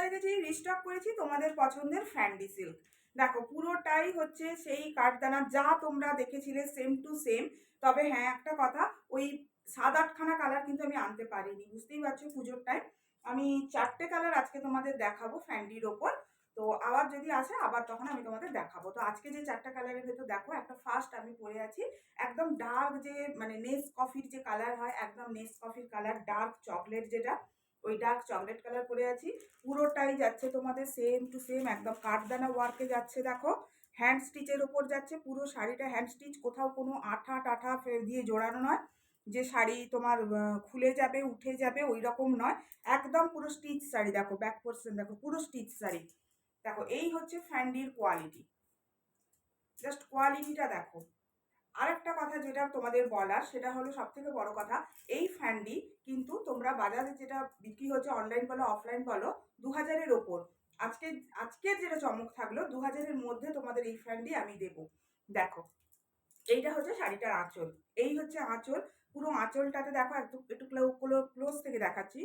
কোথায় গেছি, রিস্টক করেছি তোমাদের পছন্দের ফ্যান্ডি সিল্ক। দেখো পুরোটাই হচ্ছে সেই কাঠদানা যা তোমরা দেখেছিলে সেম টু সেম। তবে হ্যাঁ একটা কথা, ওই 7-8খানা কালার কিন্তু আমি আনতে পারিনি, বুঝতেই পারছো পুজোর টাইম। আমি 4টে কালার আজকে তোমাদের দেখাবো ফ্যান্ডির ওপর। তো আবার যদি আসে আবার তখন আমি তোমাদের দেখাবো। তো আজকে যে 4টা কালারের ভেতর দেখো, একটা ফার্স্ট আমি পরে আছি একদম ডার্ক, যে মানে নেস কফির যে কালার হয়, একদম নেস কফির কালার, ডার্ক চকলেট যেটা, ওই ডার্ক চকলেট কালার পরে আছি। পুরোটাই যাচ্ছে তোমাদের সেম টু সেম একদম কাঠদানা ওয়ার্কে যাচ্ছে। দেখো হ্যান্ড স্টিচের ওপর যাচ্ছে, পুরো শাড়িটা হ্যান্ড স্টিচ, কোথাও কোনো আঠা টাঠা দিয়ে জোড়ানো নয় যে শাড়ি তোমার খুলে যাবে উঠে যাবে, ওই রকম নয়। একদম পুরো স্টিচ শাড়ি। দেখো ব্যাক পোর্শন দেখো, পুরো স্টিচ শাড়ি। দেখো এই হচ্ছে ফ্যান্ডির কোয়ালিটি, জাস্ট কোয়ালিটিটা দেখো। আরেকটা কথা যেটা তোমাদের বলার, সেটা হলো সব থেকে বড় কথা, এই ফ্যান্ডি কিন্তু তোমরা বাজারে যেটা বিক্রি হচ্ছে, অনলাইন বলো অফলাইন বলো, 2000-এর ওপর। আজকের যেটা চমক থাকলো, 2000-এর মধ্যে তোমাদের এই ফ্যান্ডি আমি দেবো। দেখো এইটা হচ্ছে শাড়িটার আঁচল, এই হচ্ছে আঁচল। পুরো আঁচলটাতে দেখো একটু একটু ক্লোজ থেকে দেখাচ্ছি।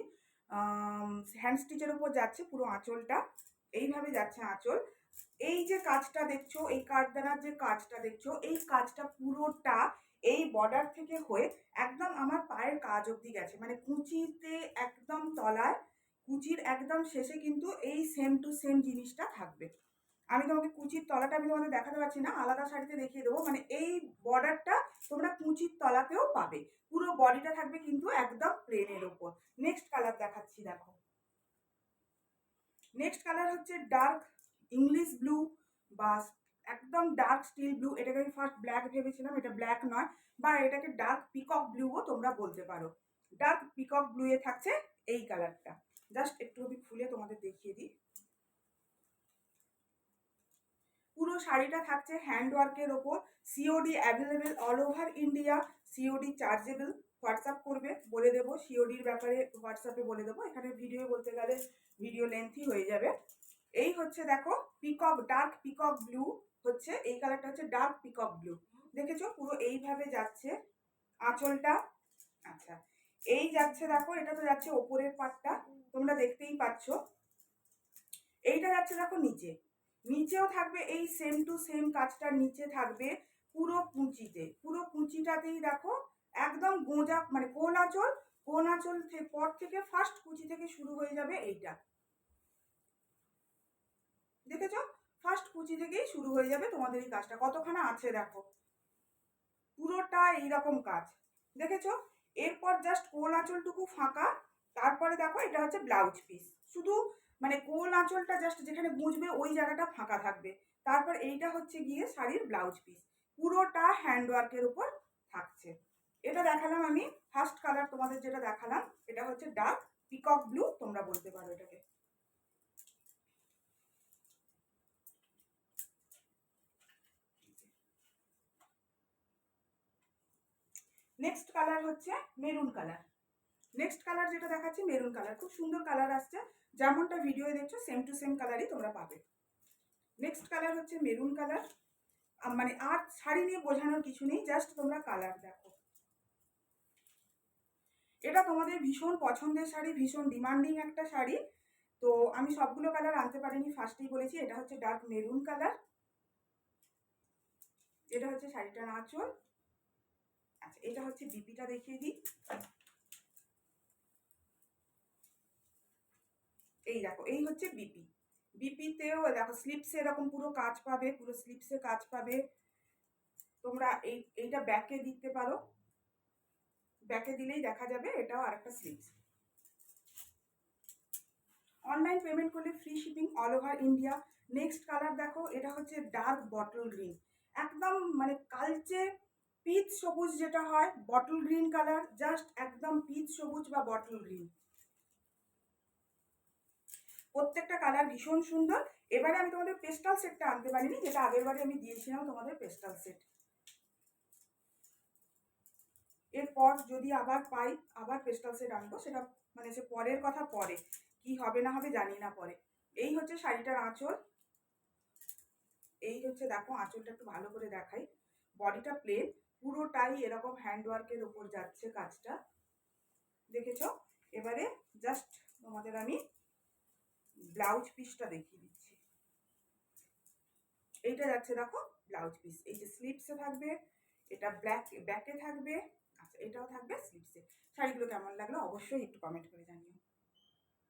হ্যান্ড স্টিচের উপর যাচ্ছে পুরো আঁচলটা, এইভাবে যাচ্ছে আঁচল। এই যে কাজটা দেখছো, এই কাঠদানার যে কাজটা দেখছো, এই কাজটা পুরোটা এই বর্ডার থেকে হয়ে একদম আমার পায়ের কাজ অবধি গেছে, মানে কুচিতে একদম তলায়, কুচির একদম শেষে কিন্তু এই সেম টু সেম জিনিসটা থাকবে। আমি তোমাকে কুচির তলাটা আমি তোমাদের দেখাতে পারছি না, আলাদা শাড়িতে দেখিয়ে দেবো। মানে এই বর্ডারটা তোমরা কুচির তলাতেও পাবে, পুরো বডিটা থাকবে কিন্তু একদম প্লেনের ওপর। নেক্সট কালার দেখাচ্ছি, দেখো নেক্সট কালার হচ্ছে ডার্ক ইংলিশ ব্লু বা একদম ডার্ক স্টিল ব্লু। এটাকে আমি ফার্স্ট ব্ল্যাক ভেবেছিলাম, এটা ব্ল্যাক নয়, বা এটাকে ডার্ক পিকক ব্লুও তোমরা বলতে পারো। ডার্ক পিকক ব্লু এ থাকছে এই কালারটা। জাস্ট একটু আমি খুলে তোমাদের দেখিয়ে দিই। পুরো শাড়িটা থাকছে হ্যান্ড ওয়ার্কের ওপর, COD available all over India, COD chargeable. WhatsApp করবে, বলে দেবো সিওডির ব্যাপারে, হোয়াটসঅ্যাপে বলে দেবো, এখানে ভিডিও বলতে গেলে ভিডিও লেন্থি হয়ে যাবে। এই হচ্ছে দেখো পিকক, ডার্ক পিকক ব্লু হচ্ছে এই কালারটা, হচ্ছে ডার্ক পিকক ব্লু। দেখেছো পুরো এইভাবে যাচ্ছে আঁচলটা। আচ্ছা এই যাচ্ছে, দেখো এটা তো যাচ্ছে ওপরের পাটটা, তোমরা দেখতেই পাচ্ছ। এইটা যাচ্ছে দেখো নিচে, নিচেও থাকবে এই সেম টু সেম কাজটা, নিচে থাকবে পুরো কুঁচিতে, পুরো কুঁচিটাতেই দেখো একদম গোঁজা, মানে কোন আঁচল, কোন আঁচল পর থেকে ফার্স্ট কুচি থেকে শুরু হয়ে যাবে এইটা। দেখেছো ফার্স্ট কুচি থেকেই শুরু হয়ে যাবে তোমাদের এই কাজটা। কতখানা আছে দেখো, পুরোটা এইরকম কাজ। দেখেছো এরপর জাস্ট কোল আঁচলটুকু ফাঁকা। তারপরে দেখো এটা হচ্ছে ব্লাউজ পিস, শুধু মানে কোল আঁচলটা জাস্ট যেখানে গুঁজবে ওই জায়গাটা ফাঁকা থাকবে। তারপর এইটা হচ্ছে গিয়ে শাড়ির ব্লাউজ পিস, পুরোটা হ্যান্ড ওয়ার্কের উপর থাকছে। এটা দেখালাম আমি ফার্স্ট কালার তোমাদের, যেটা দেখালাম এটা হচ্ছে ডার্ক পিকক ব্লু তোমরা বলতে পারো এটাকে। নেক্সট কালার হচ্ছে মেরুন কালার। নেক্সট কালার যেটা দেখাচ্ছি মেরুন কালার, খুব সুন্দর কালার আসছে, যেমনটা ভিডিও দেখছো সেম টু সেম কালারই তোমরা পাবে। নেক্সট কালার হচ্ছে মেরুন কালার। মানে আর শাড়ি নিয়ে বোঝানোর কিছু নেই, জাস্ট তোমরা কালার দেখো। এটা তোমাদের ভীষণ পছন্দের শাড়ি, ভীষণ ডিমান্ডিং একটা শাড়ি। তো আমি সবগুলো কালার আনতে পারিনি, ফার্স্টেই বলেছি এটা হচ্ছে ডার্ক মেরুন কালার। এটা হচ্ছে শাড়িটার আঁচল। আচ্ছা এটা হচ্ছে বিপিটা দেখিয়ে দিই। এই দেখো এই হচ্ছে বিপি, বিপিতেও দেখো স্লিপসে এরকম পুরো কাজ পাবে, পুরো স্লিপসে কাজ পাবে। তোমরা এইটা ব্যাকে দিতে পারো, ব্যাকে দিলেই দেখা যাবে এটাও আরেকটা স্লিপস। অনলাইন পেমেন্ট করলে free shipping all over India. Next colour দেখো, এটা হচ্ছে ডার্ক বটল গ্রিন, একদম মানে কালচে পিচ সবুজ যেটা হয়, বটল গ্রিন কালার, জাস্ট একদম পিচ সবুজ বা বটল গ্রিন। প্রত্যেকটা কালার ভীষণ সুন্দর। এবারে আমি তোমাদের পেস্টাল সেটটা আনতে পারিনি, যেটা আগের বারে আমি দিয়েছিলাম তোমাদের পেস্টাল সেট। এরপর যদি আবার পাই আবার পেস্টাল সেট আনবো, সেটা মানে সে পরের কথা, পরে কি হবে না হবে জানি না পরে। এই হচ্ছে শাড়িটার আঁচল। এই হচ্ছে দেখো আঁচলটা একটু ভালো করে দেখাই, বডিটা প্লেন, পুরোটাই এরকম হ্যান্ড ওয়ার্কের ওপর যাচ্ছে কাজটা। দেখেছো এবারে জাস্ট তোমাদের আমি ব্লাউজ পিসটা দেখিয়ে দিচ্ছি। এইটা যাচ্ছে দেখো ব্লাউজ পিস, এই যে স্লিপসে থাকবে, এটা ব্যাকে থাকবে, আচ্ছা এটাও থাকবে স্লিপসে। শাড়িগুলো কেমন লাগলো অবশ্যই একটু কমেন্ট করে জানিও।